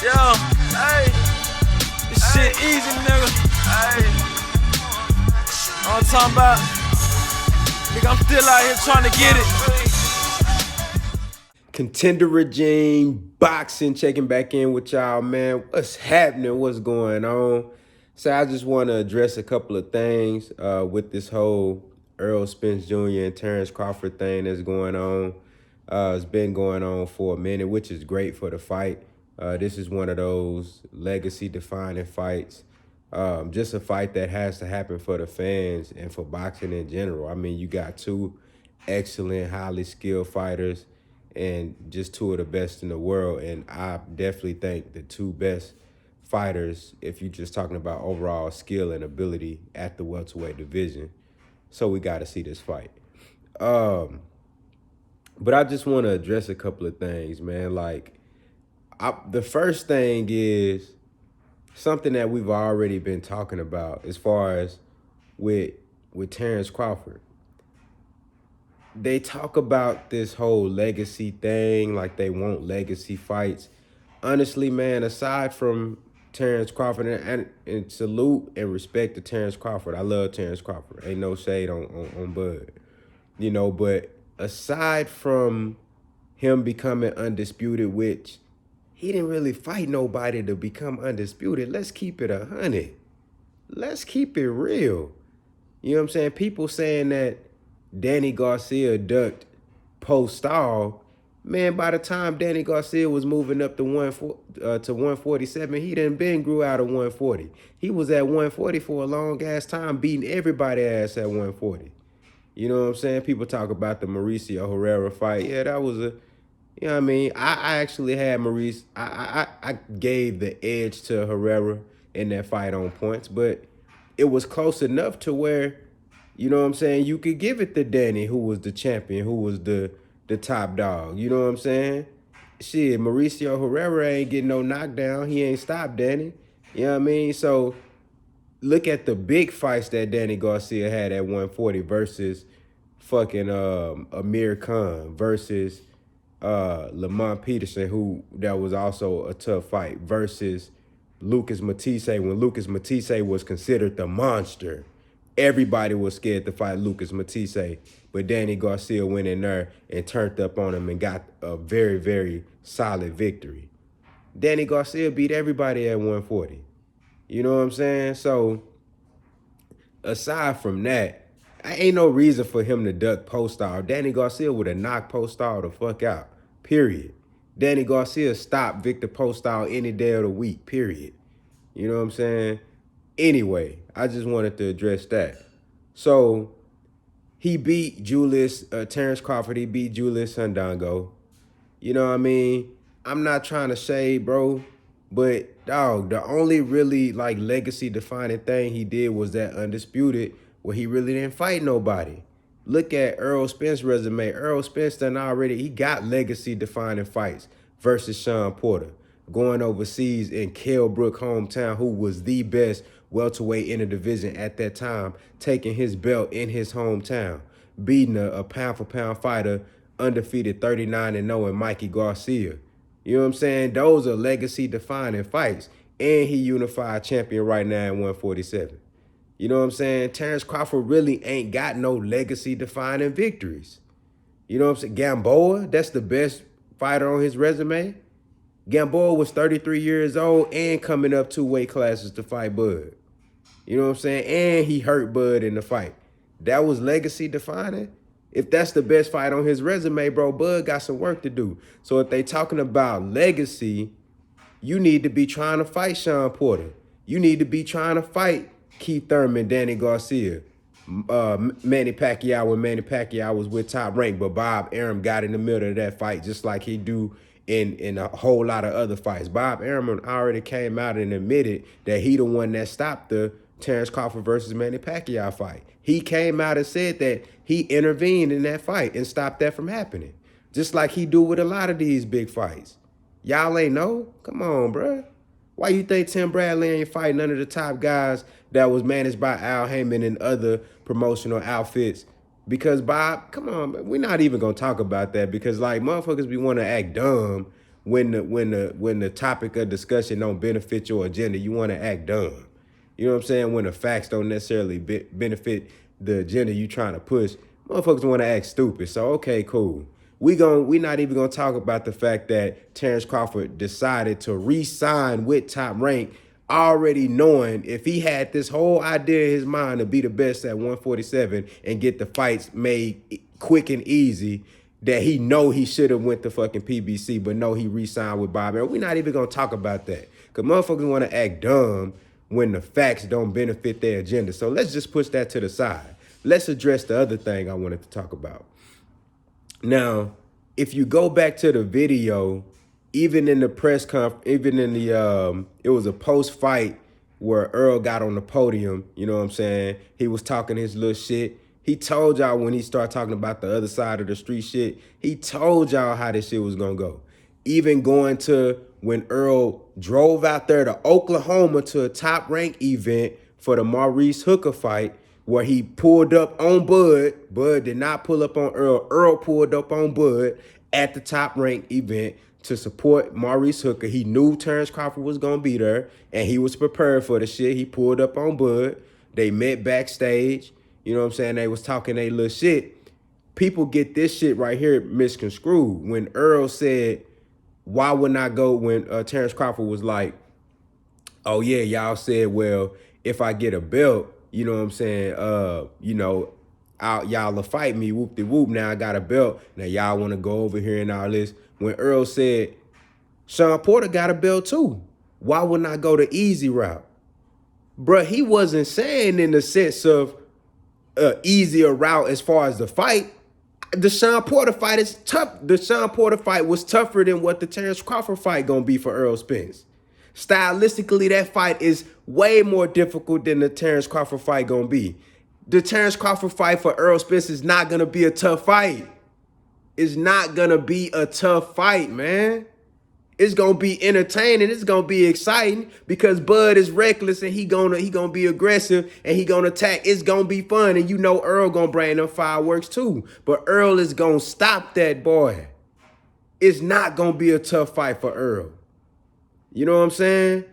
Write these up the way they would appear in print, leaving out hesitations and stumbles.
Yo, hey, this shit easy, nigga. Hey, all I'm talking about, nigga, I'm still out here trying to get it. Contender Regime Boxing checking back in with y'all, man. What's happening? What's going on? So I just want to address a couple of things with this whole Errol Spence Jr. and Terence Crawford thing that's going on. It's been going on for a minute, which is great for the fight. This is one of those legacy-defining fights. Just a fight that has to happen for the fans and for boxing in general. I mean, you got two excellent, highly skilled fighters and just two of the best in the world. And I definitely think the two best fighters, if you're just talking about overall skill and ability at the welterweight division. So we got to see this fight. But I just want to address a couple of things, man. Like, the first thing is something that we've already been talking about as far as with Terence Crawford. They talk about this whole legacy thing, like they want legacy fights. Honestly, man, aside from Terence Crawford, and salute and respect to Terence Crawford. I love Terence Crawford. Ain't no shade on Bud. You know, but aside from him becoming undisputed, which he didn't really fight nobody to become undisputed. Let's keep it 100. Let's keep it real. You know what I'm saying? People saying that Danny Garcia ducked post-stall. Man, by the time Danny Garcia was moving up to 147, he done been grew out of 140. He was at 140 for a long-ass time, beating everybody ass at 140. You know what I'm saying? People talk about the Mauricio Herrera fight. Yeah, that was a... You know what I mean? I actually had Maurice. I gave the edge to Herrera in that fight on points, but it was close enough to where, you know what I'm saying, you could give it to Danny, who was the champion, who was the top dog. You know what I'm saying? Shit, Mauricio Herrera ain't getting no knockdown. He ain't stopped Danny. You know what I mean? So look at the big fights that Danny Garcia had at 140 versus fucking Amir Khan versus Lamont Peterson, who that was also a tough fight, versus Lucas Matisse, when Lucas Matisse was considered the monster. Everybody was scared to fight Lucas Matisse, but Danny Garcia went in there and turned up on him and got a very, very solid victory. Danny Garcia beat everybody at 140. You know what I'm saying? So aside from that, ain't no reason for him to duck post-stall. Danny Garcia would have knocked post-stall the fuck out, period. Danny Garcia stopped Victor post-stall any day of the week, period. You know what I'm saying? Anyway, I just wanted to address that. So he beat Terence Crawford. He beat Julius Sandango. You know what I mean? I'm not trying to shade, bro, but dog, the only really like legacy defining thing he did was that undisputed, where he really didn't fight nobody. Look at Errol Spence's resume. Errol Spence he got legacy-defining fights versus Sean Porter, going overseas in Kell Brook hometown, who was the best welterweight in the division at that time, taking his belt in his hometown, beating a pound-for-pound fighter, undefeated 39-0 in Mikey Garcia. You know what I'm saying? Those are legacy-defining fights. And he unified champion right now at 147. You know what I'm saying? Terence Crawford really ain't got no legacy-defining victories. You know what I'm saying? Gamboa, that's the best fighter on his resume. Gamboa was 33 years old and coming up 2 weight classes to fight Bud. You know what I'm saying? And he hurt Bud in the fight. That was legacy-defining? If that's the best fight on his resume, bro, Bud got some work to do. So if they talking about legacy, you need to be trying to fight Sean Porter. You need to be trying to fight Keith Thurman, Danny Garcia, Manny Pacquiao when Manny Pacquiao was with Top Rank, but Bob Arum got in the middle of that fight just like he do in a whole lot of other fights. Bob Arum already came out and admitted that he the one that stopped the Terence Crawford versus Manny Pacquiao fight. He came out and said that he intervened in that fight and stopped that from happening, just like he do with a lot of these big fights. Y'all ain't know? Come on, bruh. Why you think Tim Bradley ain't fighting none of the top guys that was managed by Al Heyman and other promotional outfits? Because Bob, come on, man, we're not even going to talk about that because, like, motherfuckers be want to act dumb when the topic of discussion don't benefit your agenda, you want to act dumb. You know what I'm saying? When the facts don't necessarily benefit the agenda you trying to push, motherfuckers want to act stupid. So okay, cool. We not even gonna talk about the fact that Terence Crawford decided to re-sign with Top Rank, already knowing if he had this whole idea in his mind to be the best at 147 and get the fights made quick and easy, that he should have went to fucking PBC, but no, he re-signed with Bob Arum. We're not even gonna talk about that. Cause motherfuckers wanna act dumb when the facts don't benefit their agenda. So let's just push that to the side. Let's address the other thing I wanted to talk about. Now, if you go back to the video, even in the press conference, even in the, it was a post-fight where Earl got on the podium, you know what I'm saying? He was talking his little shit. He told y'all when he started talking about the other side of the street shit, he told y'all how this shit was gonna go. Even going to when Earl drove out there to Oklahoma to a Top Rank event for the Maurice Hooker fight, where he pulled up on Bud. Bud did not pull up on Earl. Earl pulled up on Bud at the Top Rank event to support Maurice Hooker. He knew Terence Crawford was going to be there, and he was prepared for the shit. He pulled up on Bud. They met backstage. You know what I'm saying? They was talking they little shit. People get this shit right here misconstrued. When Earl said, why wouldn't I go, when Terence Crawford was like, oh yeah, y'all said, well, if I get a belt, you know what I'm saying, y'all will fight me, whoop-de-whoop, now I got a belt, now y'all want to go over here and all this. When Earl said, Sean Porter got a belt too, why wouldn't I go the easy route? Bruh, he wasn't saying in the sense of easier route as far as the fight. The Sean Porter fight is tough. The Sean Porter fight was tougher than what the Terence Crawford fight gonna be for Earl Spence. Stylistically, that fight is way more difficult than the Terence Crawford fight gonna be. The Terence Crawford fight for Earl Spence is not gonna be a tough fight. It's not gonna be a tough fight, man. It's gonna be entertaining. It's gonna be exciting because Bud is reckless and he gonna be aggressive and he gonna attack. It's gonna be fun, and you know Earl gonna bring them fireworks too. But Earl is gonna stop that boy. It's not gonna be a tough fight for Earl. You know what I'm saying?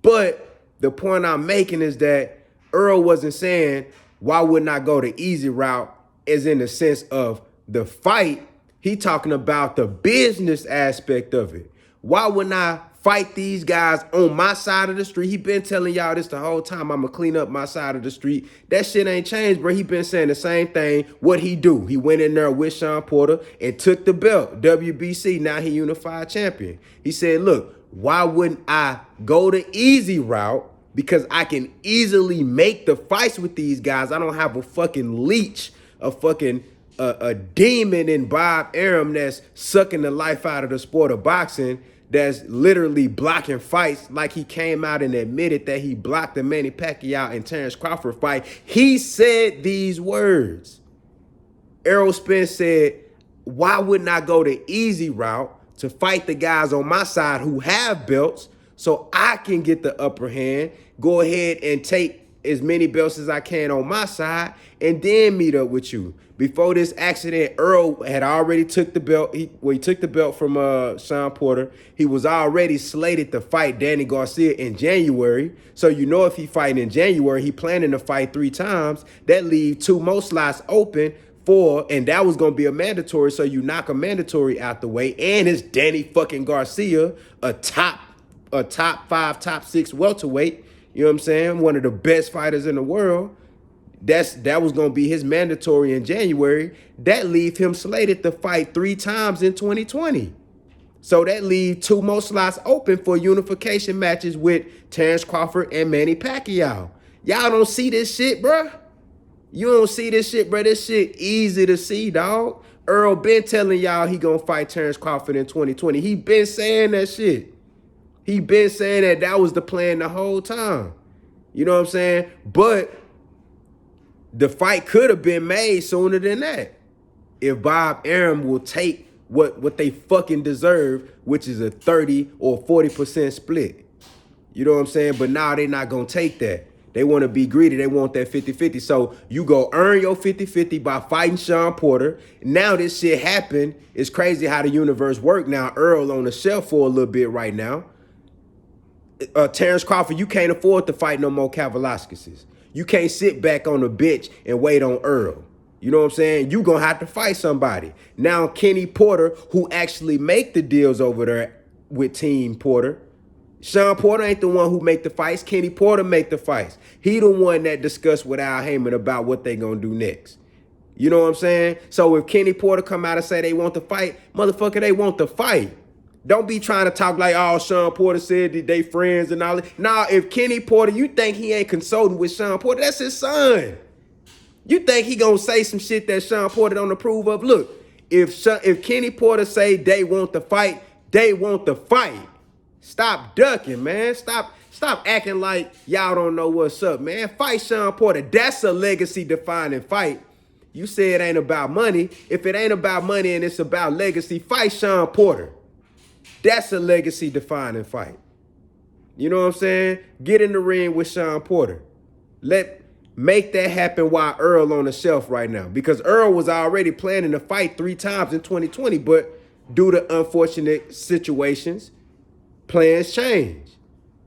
But the point I'm making is that Earl wasn't saying, why wouldn't I go the easy route, as in the sense of the fight. He talking about the business aspect of it. Why wouldn't I fight these guys on my side of the street? He been telling y'all this the whole time. I'm going to clean up my side of the street. That shit ain't changed, bro. He been saying the same thing. What he do? He went in there with Sean Porter and took the belt. WBC, now he unified champion. He said, look, why wouldn't I go the easy route? Because I can easily make the fights with these guys. I don't have a fucking leech, a fucking a demon in Bob Arum that's sucking the life out of the sport of boxing, that's literally blocking fights, like he came out and admitted that he blocked the Manny Pacquiao and Terence Crawford fight. He said these words. Errol Spence said, why wouldn't I go the easy route to fight the guys on my side who have belts so I can get the upper hand, go ahead and take as many belts as I can on my side, and then meet up with you. Before this accident, Earl had already took the belt. He took the belt from Sean Porter. He was already slated to fight Danny Garcia in January. So you know if he fighting in January, he planning to fight 3 times. That leaves 2 more slots open for, and that was going to be a mandatory. So you knock a mandatory out the way, and it's Danny fucking Garcia, a top 5, top 6 welterweight. You know what I'm saying? One of the best fighters in the world. That was going to be his mandatory in January. That leave him slated to fight 3 times in 2020. So that leave 2 more slots open for unification matches with Terence Crawford and Manny Pacquiao. Y'all don't see this shit, bruh. You don't see this shit, bruh. This shit easy to see, dog. Earl been telling y'all he going to fight Terence Crawford in 2020. He been saying that shit. He been saying that was the plan the whole time. You know what I'm saying? But the fight could have been made sooner than that if Bob Arum will take what they fucking deserve, which is a 30 or 40% split. You know what I'm saying? But now they're not going to take that. They want to be greedy. They want that 50-50. So you go earn your 50-50 by fighting Sean Porter. Now this shit happened. It's crazy how the universe worked. Now Earl on the shelf for a little bit right now. Terence Crawford, you can't afford to fight no more Kavaliauskas. You can't sit back on the bench and wait on Earl. You know what I'm saying? You gonna have to fight somebody. Now Kenny Porter, who actually make the deals over there with Team Porter. Sean Porter ain't the one who make the fights. Kenny Porter make the fights. He the one that discussed with Al Heyman about what they gonna do next. You know what I'm saying? So if Kenny Porter come out and say they want to fight, motherfucker, they want to fight. Don't be trying to talk like, oh, Sean Porter said that they friends and all that. Nah, if Kenny Porter, you think he ain't consulting with Sean Porter, that's his son. You think he gonna say some shit that Sean Porter don't approve of? Look, if Kenny Porter say they want to fight, they want to fight. Stop ducking, man. Stop acting like y'all don't know what's up, man. Fight Sean Porter. That's a legacy-defining fight. You say it ain't about money. If it ain't about money and it's about legacy, fight Sean Porter. That's a legacy-defining fight. You know what I'm saying? Get in the ring with Sean Porter. Make that happen while Earl on the shelf right now. Because Earl was already planning to fight 3 times in 2020, but due to unfortunate situations, plans change.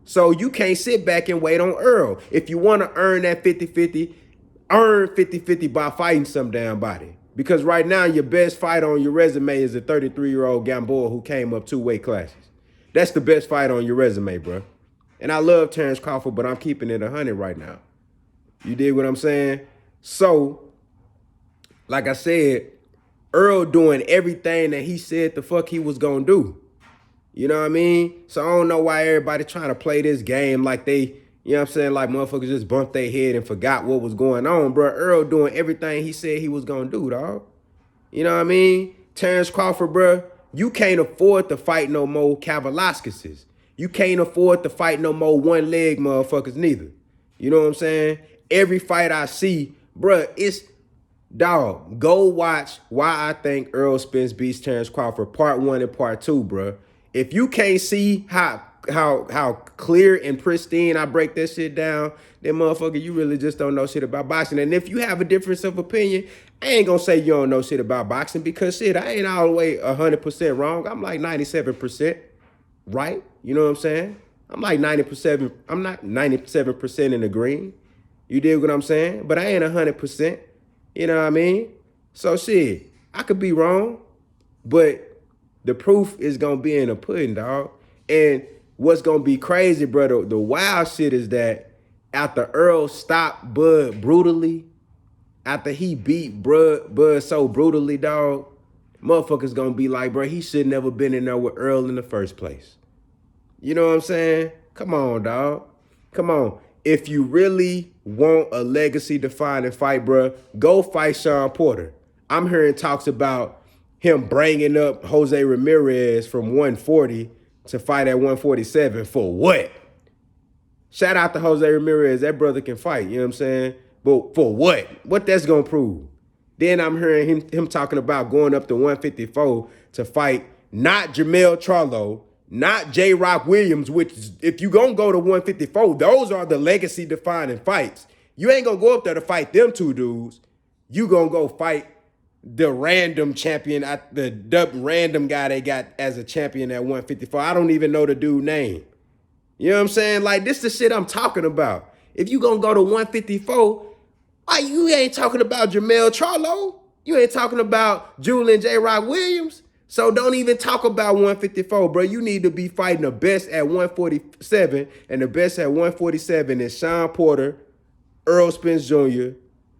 So you can't sit back and wait on Earl. If you want to earn that 50-50, earn 50-50 by fighting some damn body. Because right now, your best fight on your resume is a 33-year-old Gamboa who came up 2 weight classes. That's the best fight on your resume, bro. And I love Terence Crawford, but I'm keeping it 100 right now. You dig what I'm saying? So, like I said, Earl doing everything that he said the fuck he was gonna do. You know what I mean? So I don't know why everybody trying to play this game like they, you know what I'm saying, like motherfuckers just bumped their head and forgot what was going on, bro. Earl doing everything he said he was gonna do, dog. You know what I mean? Terence Crawford, bro, you can't afford to fight no more Kavaliauskas. You can't afford to fight no more one-leg motherfuckers neither. You know what I'm saying? Every fight I see, bro, it's, dog, go watch Why I Think Earl Spence Beats Terence Crawford, part 1 and part 2, bro. If you can't see how clear and pristine I break that shit down, then motherfucker, you really just don't know shit about boxing. And if you have a difference of opinion, I ain't gonna say you don't know shit about boxing because shit, I ain't all the way 100% wrong. I'm like 97% right. You know what I'm saying? I'm like 90%. I'm not 97% in the green. You dig what I'm saying? But I ain't 100%. You know what I mean? So shit, I could be wrong, but the proof is going to be in the pudding, dog. And what's going to be crazy, brother, the wild shit is that after Earl stopped Bud brutally, after he beat Bud so brutally, dog, motherfuckers going to be like, bro, he should never been in there with Earl in the first place. You know what I'm saying? Come on, dog. Come on. If you really want a legacy-defining fight, bro, go fight Sean Porter. I'm hearing talks about him bringing up Jose Ramirez from 140 to fight at 147 for what? Shout out to Jose Ramirez. That brother can fight, you know what I'm saying? But for what? What that's going to prove? Then I'm hearing him talking about going up to 154 to fight not Jermell Charlo, not J. Rock Williams, which if you going to go to 154, those are the legacy-defining fights. You ain't going to go up there to fight them 2 dudes. You going to go fight the random champion, the random guy they got as a champion at 154. I don't even know the dude's name. You know what I'm saying? Like, this is the shit I'm talking about. If you gonna go to 154, why you ain't talking about Jermell Charlo? You ain't talking about Julian J. Rock Williams? So don't even talk about 154, bro. You need to be fighting the best at 147, and the best at 147 is Sean Porter, Earl Spence Jr.,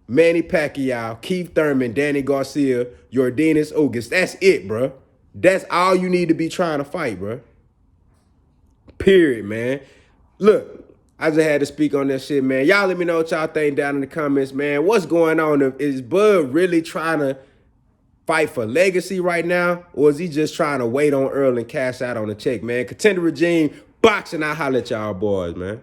Manny Pacquiao, Keith Thurman, Danny Garcia, Yordenis Ugas. That's it, bro. That's all you need to be trying to fight, bro. Period, man. Look, I just had to speak on that shit, man. Y'all let me know what y'all think down in the comments, man. What's going on? Is Bud really trying to fight for legacy right now, or is he just trying to wait on Earl and cash out on the check, man? Contender Regime, boxing. I holler at y'all boys, man.